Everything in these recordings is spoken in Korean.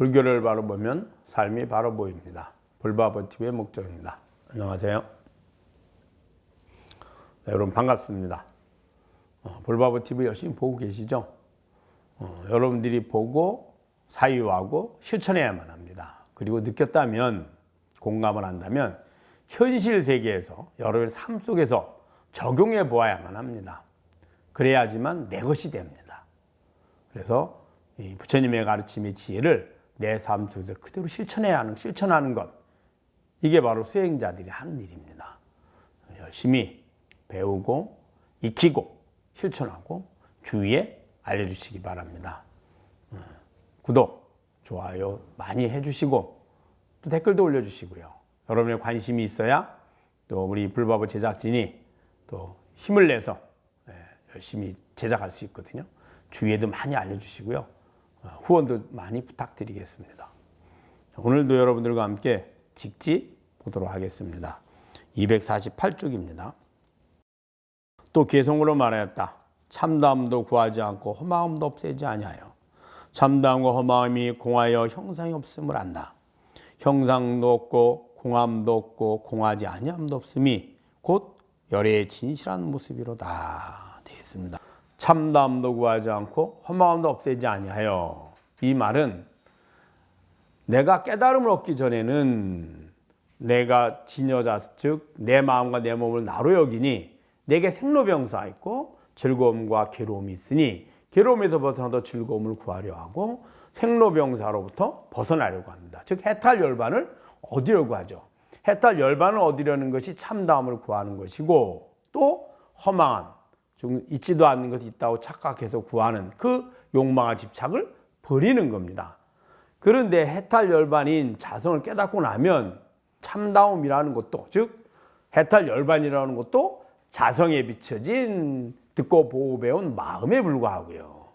불교를 바로 보면 삶이 바로 보입니다. 불바보TV의 목적입니다. 안녕하세요. 네, 여러분 반갑습니다. 불바보TV 열심히 보고 계시죠? 여러분들이 보고 사유하고 실천해야만 합니다. 그리고 느꼈다면, 공감을 한다면 현실 세계에서 여러분의 삶 속에서 적용해 보아야만 합니다. 그래야지만 내 것이 됩니다. 그래서 이 부처님의 가르침의 지혜를 내 삶 속에서 그대로 실천하는 것, 이게 바로 수행자들이 하는 일입니다. 열심히 배우고 익히고 실천하고 주위에 알려주시기 바랍니다. 구독, 좋아요 많이 해주시고 또 댓글도 올려주시고요. 여러분의 관심이 있어야 또 우리 불바보 제작진이 또 힘을 내서 열심히 제작할 수 있거든요. 주위에도 많이 알려주시고요. 후원도 많이 부탁드리겠습니다. 오늘도 여러분들과 함께 직지 보도록 하겠습니다. 248쪽입니다. 또 개성으로 말하였다. 참담도 구하지 않고 허망함도 없애지 아니하여 참담과 허망함이 공하여 형상이 없음을 안다. 형상도 없고 공함도 없고 공하지 아니함도 없음이 곧 열의 진실한 모습이로다 되어 있습니다. 참담도 구하지 않고 허망함도 없애지 아니하여, 이 말은 내가 깨달음을 얻기 전에는 내가 진여자, 즉 내 마음과 내 몸을 나로 여기니 내게 생로병사 있고 즐거움과 괴로움이 있으니 괴로움에서 벗어나도 즐거움을 구하려 하고 생로병사로부터 벗어나려고 합니다. 즉 해탈열반을 얻으려고 하죠. 해탈열반을 얻으려는 것이 참다움을 구하는 것이고, 또 허망함, 좀 있지도 않는 것이 있다고 착각해서 구하는 그 욕망과 집착을 버리는 겁니다. 그런데 해탈열반인 자성을 깨닫고 나면 참다움이라는 것도, 즉 해탈열반이라는 것도 자성에 비춰진 듣고 보고 배운 마음에 불과하고요.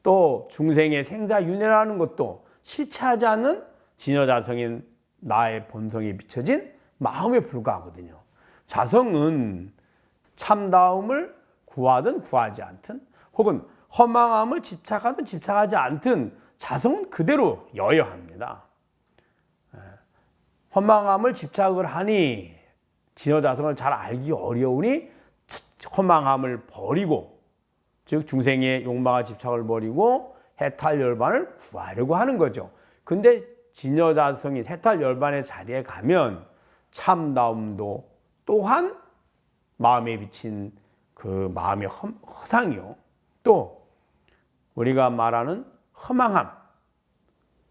또 중생의 생사윤회라는 것도 실체하지 않는 진여자성인 나의 본성에 비춰진 마음에 불과하거든요. 자성은 참다움을 구하든 구하지 않든, 혹은 허망함을 집착하든 집착하지 않든 자성은 그대로 여여합니다. 허망함을 집착을 하니 진여자성을 잘 알기 어려우니 허망함을 버리고, 즉 중생의 욕망과 집착을 버리고 해탈열반을 구하려고 하는 거죠. 근데 진여자성이 해탈열반의 자리에 가면 참다움도 또한 마음에 비친 그 마음의 허상이요, 또 우리가 말하는 허망함,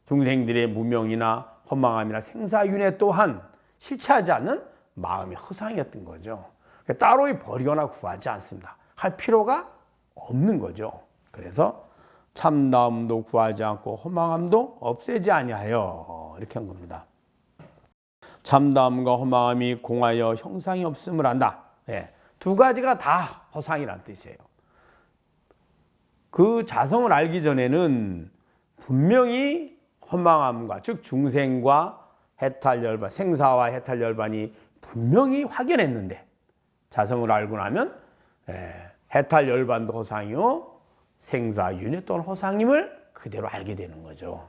중생들의 무명이나 허망함이나 생사윤회 또한 실체하지 않는 마음의 허상이었던 거죠. 따로 버리거나 구하지 않습니다. 할 필요가 없는 거죠. 그래서 참다움도 구하지 않고 허망함도 없애지 아니하여, 이렇게 한 겁니다. 참다움과 허망함이 공하여 형상이 없음을 안다. 두 가지가 다 허상이란 뜻이에요. 그 자성을 알기 전에는 분명히 허망함과, 즉 중생과 해탈열반, 생사와 해탈열반이 분명히 확연했는데 자성을 알고 나면 해탈열반도 허상이요 생사윤회 또는 허상임을 그대로 알게 되는 거죠.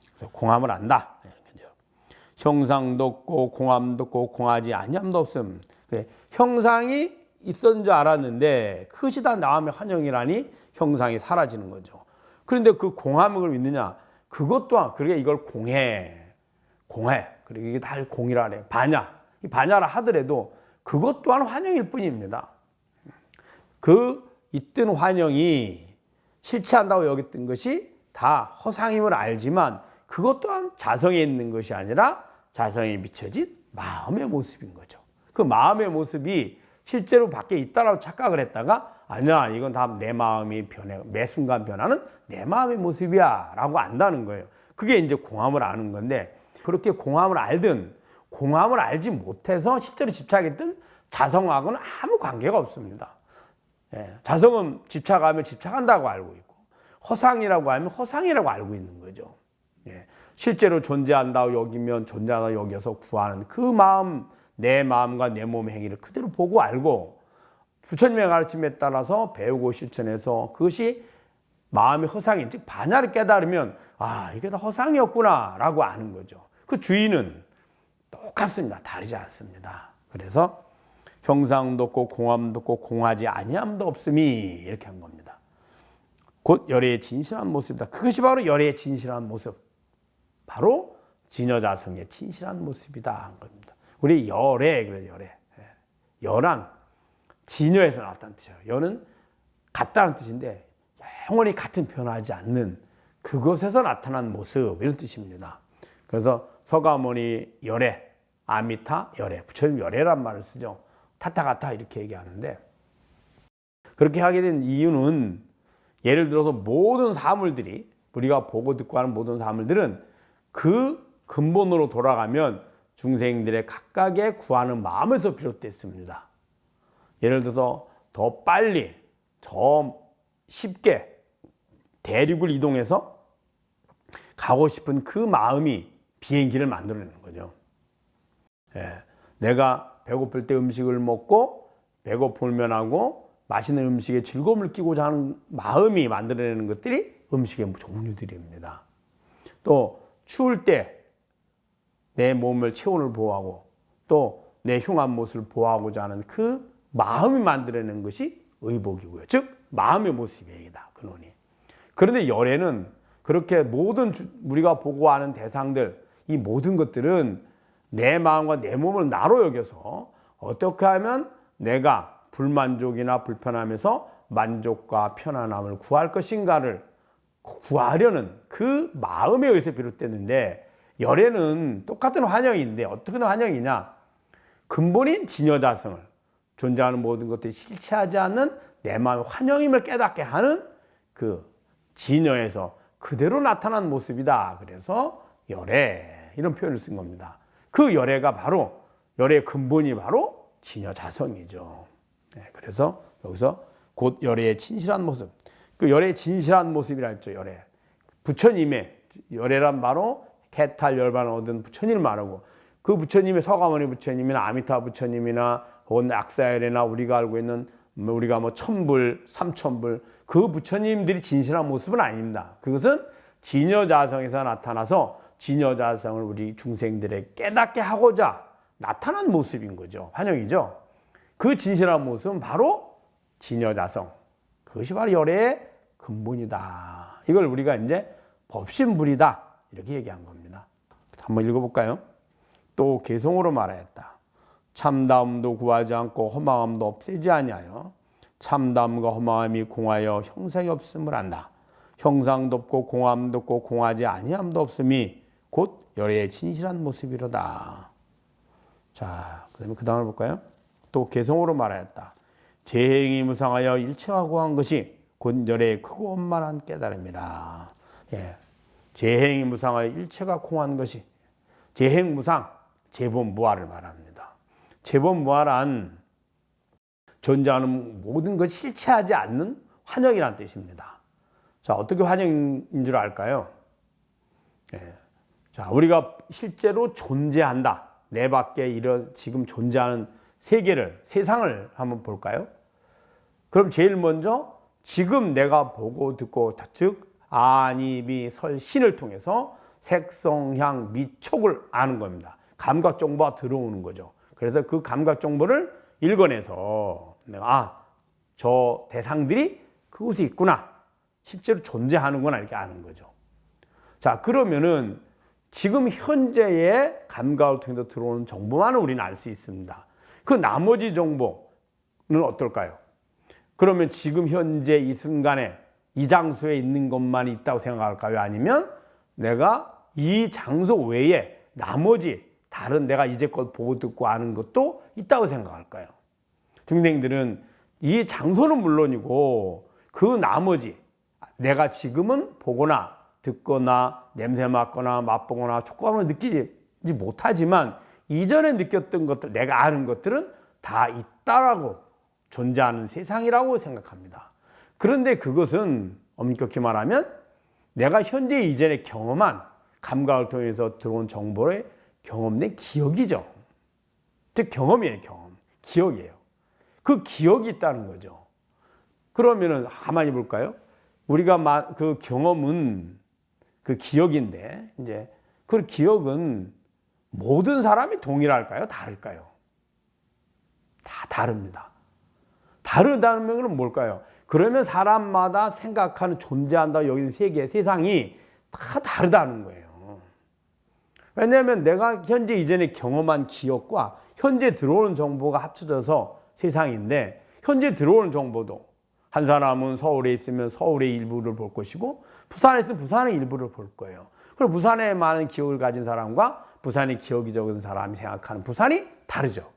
그래서 공함을 안다. 형상도 없고 공함도 없고 공하지 아니함도 없음. 그래, 형상이 있었는 줄 알았는데 그것이 다 마음의 환영이라니 형상이 사라지는 거죠. 그런데 그 공함을 믿느냐? 그것 또한, 그러게 이걸 공해. 그리고 이게 다 공이라 그래. 이 반야라 하더라도 그것 또한 환영일 뿐입니다. 그 있던 환영이 실체한다고 여겼던 것이 다 허상임을 알지만 그것 또한 자성에 있는 것이 아니라 자성에 비춰진 마음의 모습인 거죠. 그 마음의 모습이 실제로 밖에 있다라고 착각을 했다가, 아니야, 이건 다 내 마음이 변해, 매 순간 변하는 내 마음의 모습이야 라고 안다는 거예요. 그게 이제 공함을 아는 건데, 그렇게 공함을 알든 공함을 알지 못해서 실제로 집착했던 자성하고는 아무 관계가 없습니다. 자성은 집착하면 집착한다고 알고 있고, 허상이라고 하면 허상이라고 알고 있는 거죠. 실제로 존재한다고 여기면 존재한다고 여겨서 구하는 그 마음, 내 마음과 내 몸의 행위를 그대로 보고 알고 부처님의 가르침에 따라서 배우고 실천해서 그것이 마음의 허상인, 즉 반야를 깨달으면 아, 이게 다 허상이었구나 라고 아는 거죠. 그 주인은 똑같습니다. 다르지 않습니다. 그래서 형상도 없고 공함도 없고 공하지 아니함도 없음이 이렇게 한 겁니다. 곧 열애의 진실한 모습이다. 그것이 바로 열애의 진실한 모습, 바로 진여자성의 진실한 모습이다 한 겁니다. 우리 열애, 그래요. 열애. 열한 진여에서 나왔다는 뜻이에요. 열은 같다는 뜻인데 영원히 같은 변하지 않는 그것에서 나타난 모습, 이런 뜻입니다. 그래서 서가모니 열애, 아미타 열애, 부처님 열애란 말을 쓰죠. 타타가타 이렇게 얘기하는데, 그렇게 하게 된 이유는 예를 들어서 모든 사물들이, 우리가 보고 듣고 하는 모든 사물들은 그 근본으로 돌아가면 중생들의 각각의 구하는 마음에서 비롯됐습니다. 예를 들어서 더 빨리, 더 쉽게 대륙을 이동해서 가고 싶은 그 마음이 비행기를 만들어내는 거죠. 내가 배고플 때 음식을 먹고 배고플면 하고 맛있는 음식에 즐거움을 끼고자 하는 마음이 만들어내는 것들이 음식의 종류들입니다. 또 추울 때 내 몸을 체온을 보호하고 또 내 흉한 모습을 보호하고자 하는 그 마음이 만들어내는 것이 의복이고요. 즉 마음의 모습이다, 근원이. 그런데 열애는 그렇게 모든 우리가 보고 아는 대상들, 이 모든 것들은 내 마음과 내 몸을 나로 여겨서 어떻게 하면 내가 불만족이나 불편함에서 만족과 편안함을 구할 것인가를 구하려는 그 마음에 의해서 비롯됐는데, 열애는 똑같은 환영인데 어떻게 환영이냐? 근본인 진여자성을, 존재하는 모든 것들이 실체하지 않는 내 마음의 환영임을 깨닫게 하는 그 진여에서 그대로 나타난 모습이다. 그래서 열애, 이런 표현을 쓴 겁니다. 그 열애가 바로, 열애의 근본이 바로 진여자성이죠. 그래서 여기서 곧 열애의 진실한 모습, 그 열애의 진실한 모습이라 했죠. 열애, 부처님의 열애란 바로 개탈 열반을 얻은 부처님을 말하고, 그 부처님의 서가모니 부처님이나 아미타 부처님이나 혹은 악사열애나 우리가 알고 있는 우리가 뭐 천불, 삼천불, 그 부처님들이 진실한 모습은 아닙니다. 그것은 진여자성에서 나타나서 진여자성을 우리 중생들에게 깨닫게 하고자 나타난 모습인 거죠. 환영이죠. 그 진실한 모습은 바로 진여자성, 그것이 바로 열애의 근본이다. 이걸 우리가 이제 법신불이다 이렇게 얘기한 겁니다. 한번 읽어볼까요? 또 개성으로 말하였다. 참다움도 구하지 않고 허망함도 없애지 아니하여 참다움과 허망함이 공하여 형상이 없음을 안다. 형상도 없고 공함도 없고 공하지 아니함도 없음이 곧 열애의 진실한 모습이로다. 자, 그다음에 그 다음을 볼까요? 또 개성으로 말하였다. 재행이 무상하여 일체와 공한 것이 곧 열애의 크고 원만한 깨달음이라. 재행이 무상하여 일체가 공한 것이, 재행무상, 재본무아를 말합니다. 재본무아란 존재하는 모든 것이 실체하지 않는 환영이라는 뜻입니다. 자, 어떻게 환영인 줄 알까요? 자, 우리가 실제로 존재한다. 내 밖에 이런 지금 존재하는 세계를, 세상을 한번 볼까요? 그럼 제일 먼저 지금 내가 보고 듣고, 즉 아니비 설신을 통해서 색성향 미촉을 아는 겁니다. 감각 정보가 들어오는 거죠. 그래서 그 감각 정보를 읽어내서 내가 저 대상들이 그곳에 있구나, 실제로 존재하는구나, 이렇게 아는 거죠. 자, 그러면은 지금 현재의 감각을 통해서 들어오는 정보만은 우리는 알 수 있습니다. 그 나머지 정보는 어떨까요? 그러면 지금 현재 이 순간에 이 장소에 있는 것만 있다고 생각할까요? 아니면 내가 이 장소 외에 나머지 다른 내가 이제껏 보고 듣고 아는 것도 있다고 생각할까요? 중생들은 이 장소는 물론이고 그 나머지, 내가 지금은 보거나 듣거나 냄새 맡거나 맛보거나 촉감을 느끼지 못하지만 이전에 느꼈던 것들, 내가 아는 것들은 다 있다라고, 존재하는 세상이라고 생각합니다. 그런데 그것은 엄격히 말하면 내가 현재 이전에 경험한 감각을 통해서 들어온 정보의 경험된 기억이죠. 즉 경험이에요. 경험, 기억이에요. 그 기억이 있다는 거죠. 그러면은 가만히 볼까요? 우리가 그 경험은 그 기억인데, 이제 그 기억은 모든 사람이 동일할까요? 다를까요? 다 다릅니다. 다르다는 건 뭘까요? 그러면 사람마다 생각하는 존재한다 여기는 세계, 세상이 다 다르다는 거예요. 왜냐하면 내가 현재 이전에 경험한 기억과 현재 들어오는 정보가 합쳐져서 세상인데, 현재 들어오는 정보도 한 사람은 서울에 있으면 서울의 일부를 볼 것이고 부산에 있으면 부산의 일부를 볼 거예요. 그리고 부산에 많은 기억을 가진 사람과 부산의 기억이 적은 사람이 생각하는 부산이 다르죠.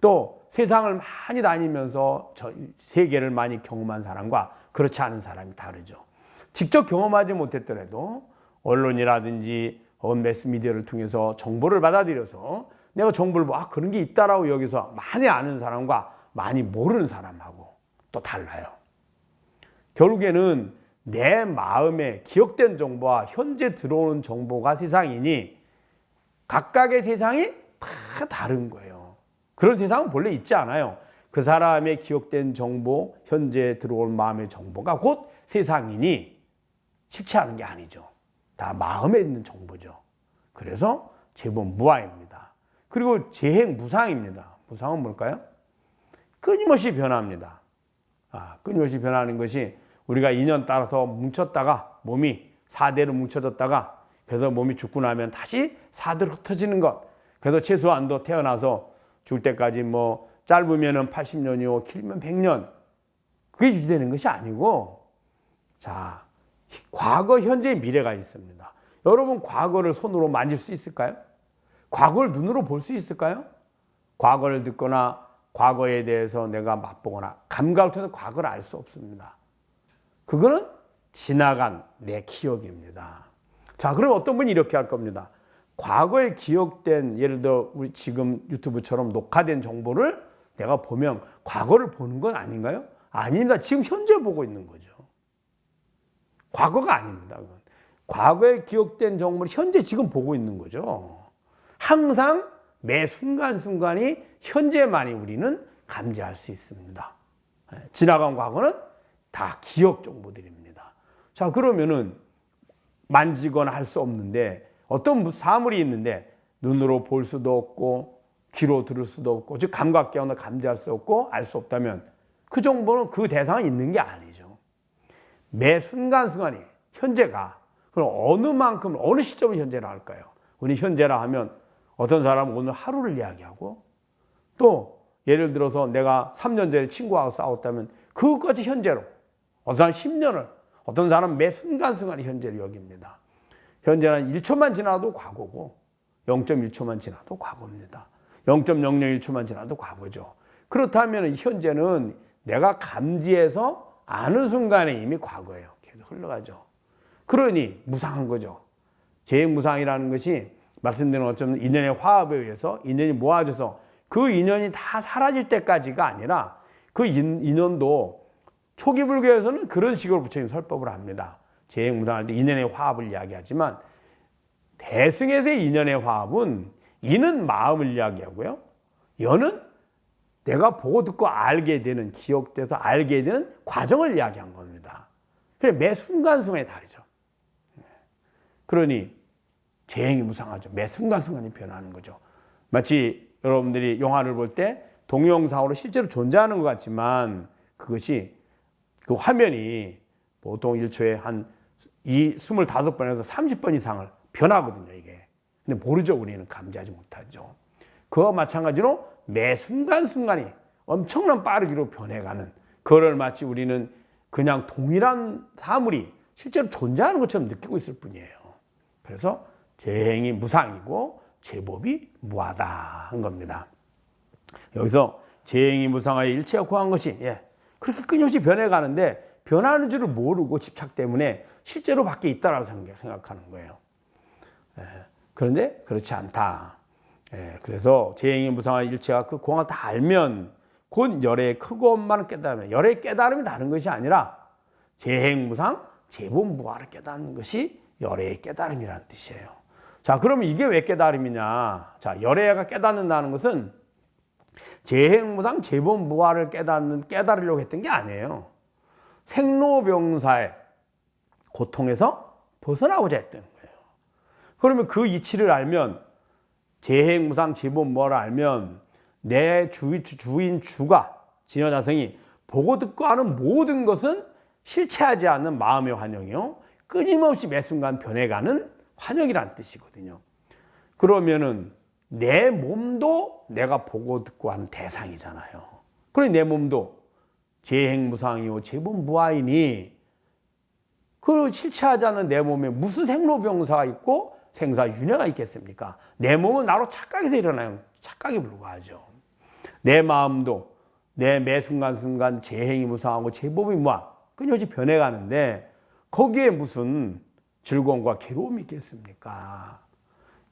또 세상을 많이 다니면서 세계를 많이 경험한 사람과 그렇지 않은 사람이 다르죠. 직접 경험하지 못했더라도 언론이라든지 매스미디어를 통해서 정보를 받아들여서 내가 정보를 그런 게 있다라고 여기서 많이 아는 사람과 많이 모르는 사람하고 또 달라요. 결국에는 내 마음에 기억된 정보와 현재 들어오는 정보가 세상이니 각각의 세상이 다 다른 거예요. 그런 세상은 본래 있지 않아요. 그 사람의 기억된 정보, 현재 들어올 마음의 정보가 곧 세상이니 실체하는 게 아니죠. 다 마음에 있는 정보죠. 그래서 제본무아입니다. 그리고 재행무상입니다. 무상은 뭘까요? 끊임없이 변합니다. 끊임없이 변하는 것이 우리가 인연 따라서 뭉쳤다가 몸이 4대로 뭉쳐졌다가 그래서 몸이 죽고 나면 다시 4대로 흩어지는 것. 그래서 최소한도 태어나서 죽을 때까지 짧으면 80년이고 길면 100년. 그게 유지되는 것이 아니고, 자, 과거, 현재, 미래가 있습니다. 여러분 과거를 손으로 만질 수 있을까요? 과거를 눈으로 볼 수 있을까요? 과거를 듣거나 과거에 대해서 내가 맛보거나 감각을 통해서 과거를 알 수 없습니다. 그거는 지나간 내 기억입니다. 자, 그럼 어떤 분이 이렇게 할 겁니다. 과거에 기억된, 예를 들어 우리 지금 유튜브처럼 녹화된 정보를 내가 보면 과거를 보는 건 아닌가요? 아닙니다. 지금 현재 보고 있는 거죠. 과거가 아닙니다. 그건. 과거에 기억된 정보를 현재 지금 보고 있는 거죠. 항상 매 순간순간이 현재만이 우리는 감지할 수 있습니다. 지나간 과거는 다 기억 정보들입니다. 자, 그러면은 만지거나 할 수 없는데 어떤 사물이 있는데 눈으로 볼 수도 없고 귀로 들을 수도 없고 즉 감각경으로 감지할 수 없고 알 수 없다면 그 정보는 그 대상은 있는 게 아니죠. 매 순간순간이 현재가 그럼 어느 만큼 어느 시점을 현재라 할까요? 우리 현재라 하면 어떤 사람은 오늘 하루를 이야기하고 또 예를 들어서 내가 3년 전에 친구하고 싸웠다면 그것까지 현재로 어떤 사람은 10년을 어떤 사람은 매 순간순간이 현재를 여깁니다. 현재는 1초만 지나도 과거고 0.1초만 지나도 과거입니다. 0.001초만 지나도 과거죠. 그렇다면 현재는 내가 감지해서 아는 순간에 이미 과거예요. 계속 흘러가죠. 그러니 무상한 거죠. 재행무상이라는 것이 말씀드린 것처럼 인연의 화합에 의해서 인연이 모아져서 그 인연이 다 사라질 때까지가 아니라 그 인연도 초기 불교에서는 그런 식으로 부처님 설법을 합니다. 재행무상할 때 인연의 화합을 이야기하지만 대승에서의 인연의 화합은 이는 마음을 이야기하고요. 연은 내가 보고 듣고 알게 되는 기억돼서 알게 되는 과정을 이야기한 겁니다. 그래 매 순간순간이 다르죠. 그러니 재행이 무상하죠. 매 순간순간이 변하는 거죠. 마치 여러분들이 영화를 볼 때 동영상으로 실제로 존재하는 것 같지만 그것이 그 화면이 보통 1초에 한 25번에서 30번 이상을 변하거든요, 이게. 근데 모르죠, 우리는 감지하지 못하죠. 그와 마찬가지로 매 순간순간이 엄청난 빠르기로 변해가는 그거를 마치 우리는 그냥 동일한 사물이 실제로 존재하는 것처럼 느끼고 있을 뿐이에요. 그래서 재행이 무상이고 제법이 무하다 한 겁니다. 여기서 재행이 무상하여 일체가 고한 것이 그렇게 끊임없이 변해가는데 변하는 줄을 모르고 집착 때문에 실제로 밖에 있다라고 생각하는 거예요. 그런데 그렇지 않다. 그래서 재행이 무상하여 일체가 그 공을 다 알면 곧 열의 크고 엄마는 깨달으면 열의 깨달음이 다른 것이 아니라 재행무상 제본무아를 깨닫는 것이 열의 깨달음이라는 뜻이에요. 자, 그러면 이게 왜 깨달음이냐? 자, 열애가 깨닫는다는 것은 재행무상 제본무아를 깨달으려고 했던 게 아니에요. 생로병사의 고통에서 벗어나고자 했던 거예요. 그러면 그 이치를 알면 재행무상 재본부를 알면 내 주인 주가 진여자성이 보고 듣고 하는 모든 것은 실체하지 않는 마음의 환영이요, 끊임없이 매 순간 변해가는 환영이라는 뜻이거든요. 그러면은 내 몸도 내가 보고 듣고 하는 대상이잖아요. 그러니 내 몸도 재행무상이요 재본무아이니 그 실체하지 않는 내 몸에 무슨 생로병사가 있고 생사윤회가 있겠습니까? 내 몸은 나로 착각해서 일어나요. 착각에 불과하죠. 내 마음도 내 매 순간순간 재행이 무상하고 재법이 무한, 끊임없이 변해가는데 거기에 무슨 즐거움과 괴로움이 있겠습니까?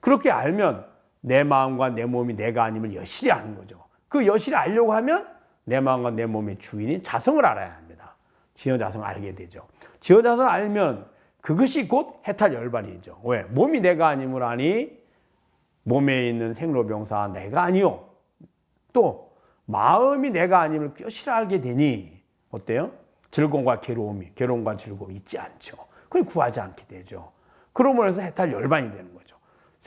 그렇게 알면 내 마음과 내 몸이 내가 아님을 여실히 아는 거죠. 그 여실히 알려고 하면 내 마음과 내 몸의 주인인 자성을 알아야 합니다. 진여자성을 알게 되죠. 진여자성을 알면 그것이 곧 해탈열반이죠. 왜? 몸이 내가 아님을 아니 몸에 있는 생로병사 내가 아니요, 또 마음이 내가 아님을 여실히 알게 되니 어때요? 즐거움과 괴로움과 즐거움이 있지 않죠. 그걸 구하지 않게 되죠. 그러므로 해서 해탈열반이 되는 거죠.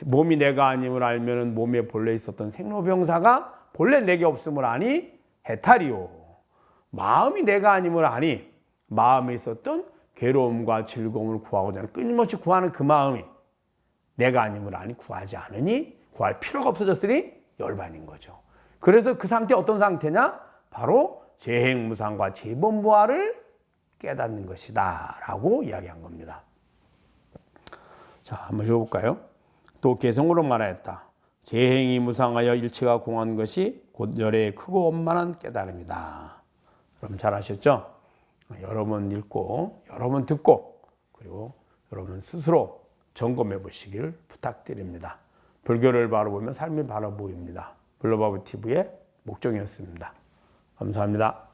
몸이 내가 아님을 알면 몸에 본래 있었던 생로병사가 본래 내게 없음을 아니 해탈이요, 마음이 내가 아님을 아니 마음에 있었던 괴로움과 즐거움을 구하고자 하는 끊임없이 구하는 그 마음이 내가 아님을 아니 구하지 않으니 구할 필요가 없어졌으니 열반인 거죠. 그래서 그 상태 어떤 상태냐? 바로 재행무상과 재본무아를 깨닫는 것이다 라고 이야기한 겁니다. 자, 한번 읽어볼까요? 또 개성으로 말하였다. 재행이 무상하여 일체가 공한 것이 곧 열의 크고 원만한 깨달음이다. 여러분 잘 아셨죠? 여러 번 읽고 여러 번 듣고 그리고 여러분 스스로 점검해 보시길 부탁드립니다. 불교를 바라보면 삶이 바라 보입니다. 블루바브 TV의 목종이었습니다. 감사합니다.